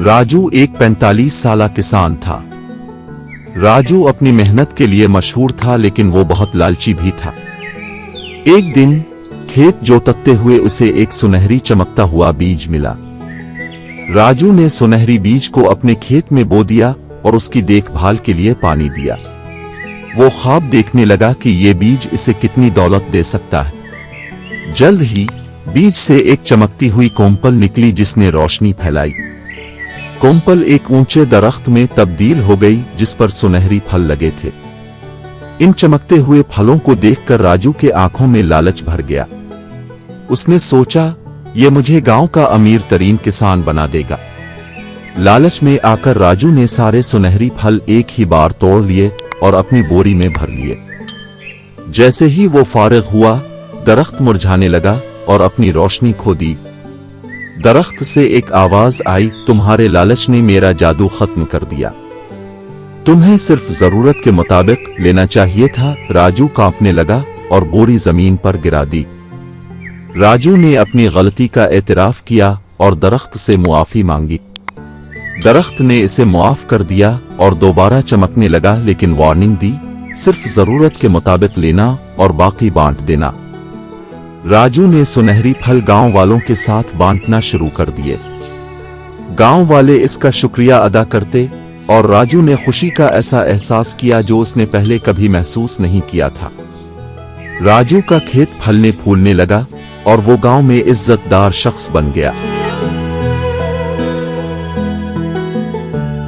राजू एक 45 साल किसान था। राजू अपनी मेहनत के लिए मशहूर था, लेकिन वो बहुत लालची भी था। एक दिन खेत जोतते हुए उसे एक सुनहरी चमकता हुआ बीज मिला। राजू ने सुनहरी बीज को अपने खेत में बो दिया और उसकी देखभाल के लिए पानी दिया। वो ख्वाब देखने लगा कि ये बीज इसे कितनी दौलत दे सकता है। जल्द ही बीज से एक चमकती हुई कोम्पल निकली जिसने रोशनी फैलाई। कोम्पल एक ऊंचे दरख्त में तब्दील हो गई जिस पर सुनहरी फल लगे थे। इन चमकते हुए फलों को देखकर राजू के आंखों में लालच भर गया। उसने सोचा, ये मुझे गांव का अमीर तरीन किसान बना देगा। लालच में आकर राजू ने सारे सुनहरी फल एक ही बार तोड़ लिए और अपनी बोरी में भर लिए। जैसे ही वो फारिग हुआ, दरख्त मुरझाने लगा और अपनी रोशनी खो दी। दरख्त से एक आवाज आई, तुम्हारे लालच ने मेरा जादू खत्म कर दिया। तुम्हें सिर्फ जरूरत के मुताबिक लेना चाहिए था। राजू कांपने लगा और बोरी जमीन पर गिरा दी। राजू ने अपनी गलती का एतराफ किया और दरख्त से मुआफी मांगी। दरख्त ने इसे मुआफ कर दिया और दोबारा चमकने लगा, लेकिन वार्निंग दी, सिर्फ जरूरत के मुताबिक लेना और बाकी बांट देना। राजू ने सुनहरी फल गांव वालों के साथ बांटना शुरू कर दिए। गांव वाले इसका शुक्रिया अदा करते और राजू ने खुशी का ऐसा एहसास किया जो उसने पहले कभी महसूस नहीं किया था। राजू का खेत फलने फूलने लगा और वो गांव में इज्जतदार शख्स बन गया।